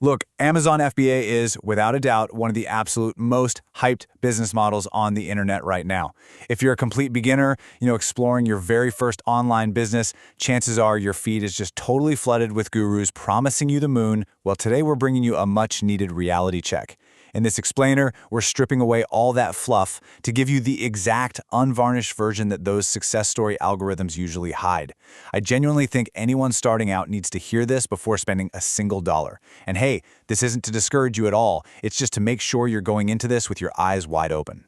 Look, Amazon FBA is, without a doubt, one of the absolute most hyped business models on the internet right now. If you're a complete beginner, exploring your very first online business, chances are your feed is just totally flooded with gurus promising you the moon. Well, today we're bringing you a much-needed reality check. In this explainer, we're stripping away all that fluff to give you the exact, unvarnished version that those success story algorithms usually hide. I genuinely think anyone starting out needs to hear this before spending a single dollar. And hey, this isn't to discourage you at all. It's just to make sure you're going into this with your eyes wide open.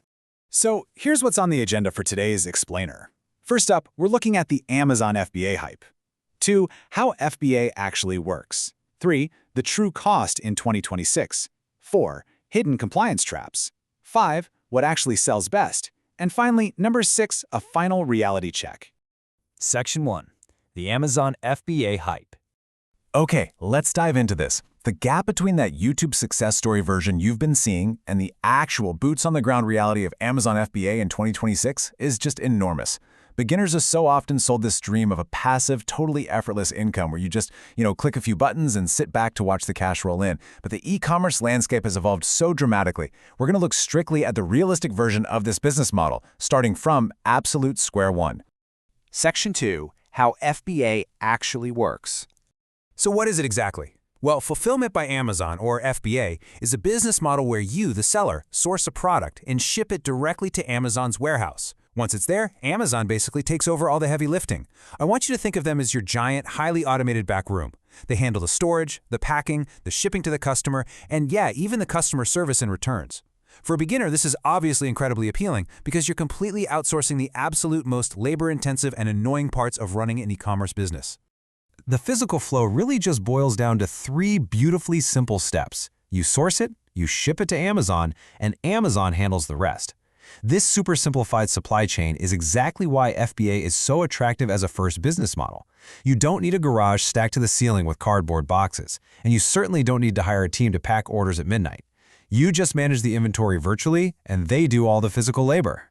So here's what's on the agenda for today's explainer. First up, we're looking at the Amazon FBA hype. 2, how FBA actually works. 3, the true cost in 2026. 4, hidden compliance traps. 5, what actually sells best. And finally, number 6, a final reality check. Section 1. The Amazon FBA hype. Okay, let's dive into this. The gap between that YouTube success story version you've been seeing and the actual boots-on-the-ground reality of Amazon FBA in 2026 is just enormous. Beginners are so often sold this dream of a passive, totally effortless income where you just, click a few buttons and sit back to watch the cash roll in. But the e-commerce landscape has evolved so dramatically. We're going to look strictly at the realistic version of this business model, starting from absolute square one. Section 2. How FBA actually works. So what is it exactly? Well, Fulfillment by Amazon, or FBA, is a business model where you, the seller, source a product and ship it directly to Amazon's warehouse. Once it's there, Amazon basically takes over all the heavy lifting. I want you to think of them as your giant, highly automated back room. They handle the storage, the packing, the shipping to the customer, and yeah, even the customer service and returns. For a beginner, this is obviously incredibly appealing because you're completely outsourcing the absolute most labor-intensive and annoying parts of running an e-commerce business. The physical flow really just boils down to 3 beautifully simple steps. You source it, you ship it to Amazon, and Amazon handles the rest. This super simplified supply chain is exactly why FBA is so attractive as a first business model. You don't need a garage stacked to the ceiling with cardboard boxes, and you certainly don't need to hire a team to pack orders at midnight. You just manage the inventory virtually, and they do all the physical labor.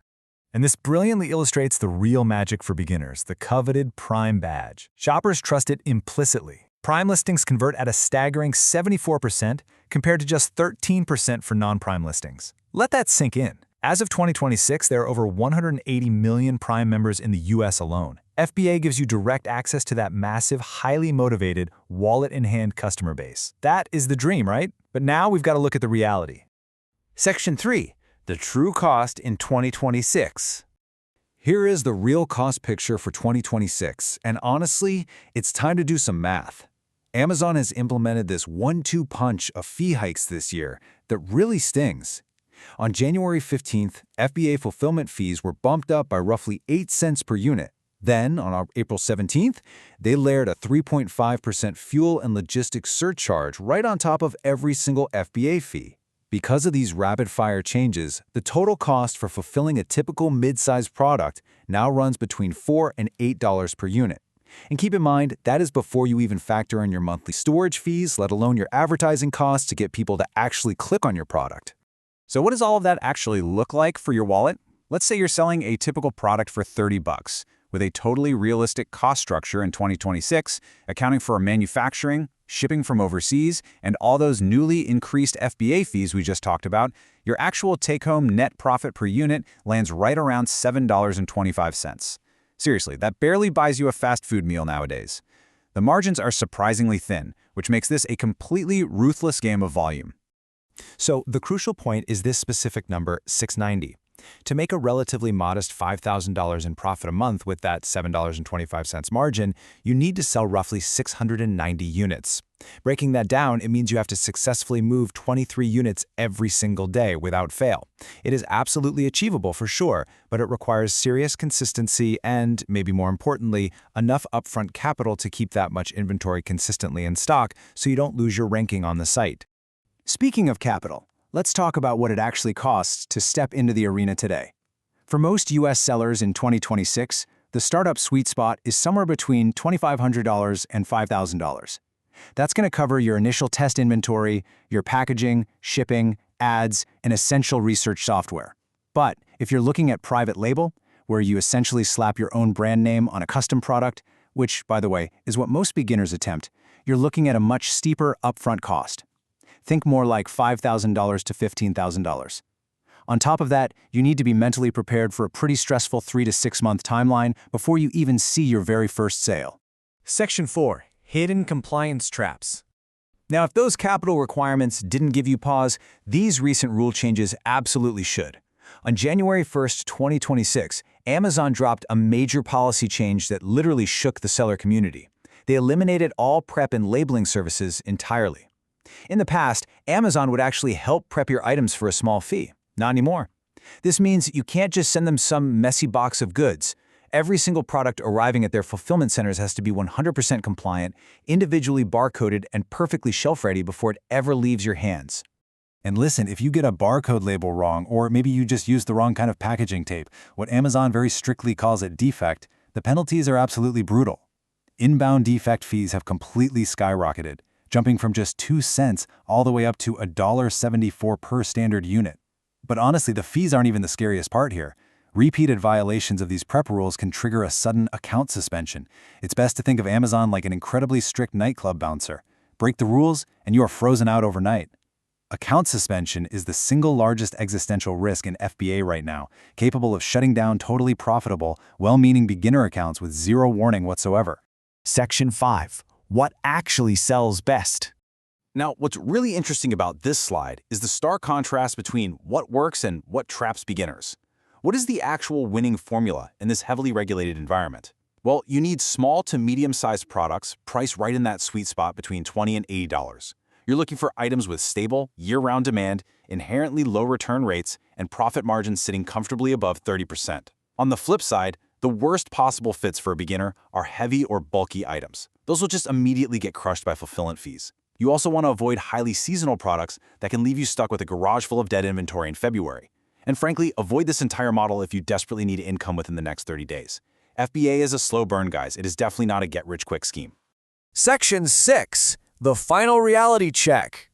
And this brilliantly illustrates the real magic for beginners, the coveted Prime badge. Shoppers trust it implicitly. Prime listings convert at a staggering 74% compared to just 13% for non-Prime listings. Let that sink in. As of 2026, there are over 180 million Prime members in the US alone. FBA gives you direct access to that massive, highly motivated, wallet-in-hand customer base. That is the dream, right? But now we've got to look at the reality. Section 3. The true cost in 2026. Here is the real cost picture for 2026, and honestly, it's time to do some math. Amazon has implemented this 1-2 punch of fee hikes this year that really stings. On January 15th, FBA fulfillment fees were bumped up by roughly 8 cents per unit. Then, on April 17th, they layered a 3.5% fuel and logistics surcharge right on top of every single FBA fee. Because of these rapid-fire changes, the total cost for fulfilling a typical mid-sized product now runs between $4 and $8 per unit. And keep in mind, that is before you even factor in your monthly storage fees, let alone your advertising costs to get people to actually click on your product. So what does all of that actually look like for your wallet? Let's say you're selling a typical product for $30, with a totally realistic cost structure in 2026, accounting for manufacturing, shipping from overseas, and all those newly increased FBA fees we just talked about. Your actual take-home net profit per unit lands right around $7.25. Seriously, that barely buys you a fast food meal nowadays. The margins are surprisingly thin, which makes this a completely ruthless game of volume. So the crucial point is this specific number, $690. To make a relatively modest $5,000 in profit a month with that $7.25 margin, you need to sell roughly 690 units. Breaking that down, it means you have to successfully move 23 units every single day without fail. It is absolutely achievable for sure, but it requires serious consistency and, maybe more importantly, enough upfront capital to keep that much inventory consistently in stock so you don't lose your ranking on the site. Speaking of capital, let's talk about what it actually costs to step into the arena today. For most US sellers in 2026, the startup sweet spot is somewhere between $2,500 and $5,000. That's going to cover your initial test inventory, your packaging, shipping, ads, and essential research software. But if you're looking at private label, where you essentially slap your own brand name on a custom product, which, by the way, is what most beginners attempt, you're looking at a much steeper upfront cost. Think more like $5,000 to $15,000. On top of that, you need to be mentally prepared for a pretty stressful 3 to 6 month timeline before you even see your very first sale. Section 4. Hidden compliance traps. Now, if those capital requirements didn't give you pause, these recent rule changes absolutely should. On January 1st, 2026, Amazon dropped a major policy change that literally shook the seller community. They eliminated all prep and labeling services entirely. In the past, Amazon would actually help prep your items for a small fee. Not anymore. This means you can't just send them some messy box of goods. Every single product arriving at their fulfillment centers has to be 100% compliant, individually barcoded, and perfectly shelf-ready before it ever leaves your hands. And listen, if you get a barcode label wrong, or maybe you just used the wrong kind of packaging tape, what Amazon very strictly calls a defect, the penalties are absolutely brutal. Inbound defect fees have completely skyrocketed, jumping from just 2 cents all the way up to $1.74 per standard unit. But honestly, the fees aren't even the scariest part here. Repeated violations of these prep rules can trigger a sudden account suspension. It's best to think of Amazon like an incredibly strict nightclub bouncer. Break the rules, and you are frozen out overnight. Account suspension is the single largest existential risk in FBA right now, capable of shutting down totally profitable, well-meaning beginner accounts with zero warning whatsoever. Section 5. What actually sells best? Now, what's really interesting about this slide is the stark contrast between what works and what traps beginners. What is the actual winning formula in this heavily regulated environment? Well, you need small to medium-sized products priced right in that sweet spot between $20 and $80. You're looking for items with stable, year-round demand, inherently low return rates, and profit margins sitting comfortably above 30%. On the flip side, the worst possible fits for a beginner are heavy or bulky items. Those will just immediately get crushed by fulfillment fees. You also want to avoid highly seasonal products that can leave you stuck with a garage full of dead inventory in February. And frankly, avoid this entire model if you desperately need income within the next 30 days. FBA is a slow burn, guys. It is definitely not a get-rich-quick scheme. Section 6. The final reality check.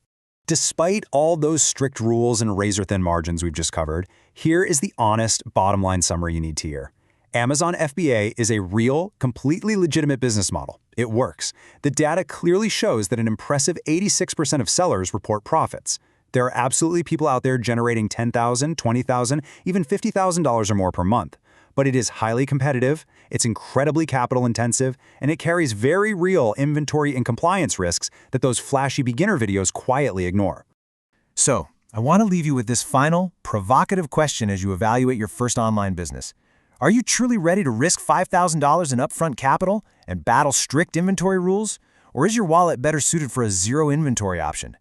Despite all those strict rules and razor-thin margins we've just covered, here is the honest, bottom-line summary you need to hear. Amazon FBA is a real, completely legitimate business model. It works. The data clearly shows that an impressive 86% of sellers report profits. There are absolutely people out there generating $10,000, $20,000, even $50,000 or more per month. But it is highly competitive, it's incredibly capital-intensive, and it carries very real inventory and compliance risks that those flashy beginner videos quietly ignore. So, I want to leave you with this final, provocative question as you evaluate your first online business. Are you truly ready to risk $5,000 in upfront capital and battle strict inventory rules? Or is your wallet better suited for a zero inventory option?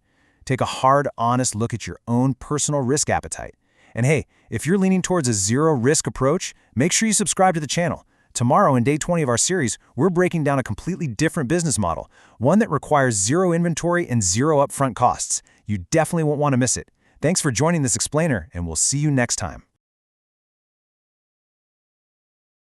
Take a hard, honest look at your own personal risk appetite. And hey, if you're leaning towards a zero-risk approach, make sure you subscribe to the channel. Tomorrow, in day 20 of our series, we're breaking down a completely different business model, one that requires zero inventory and zero upfront costs. You definitely won't want to miss it. Thanks for joining this explainer, and we'll see you next time.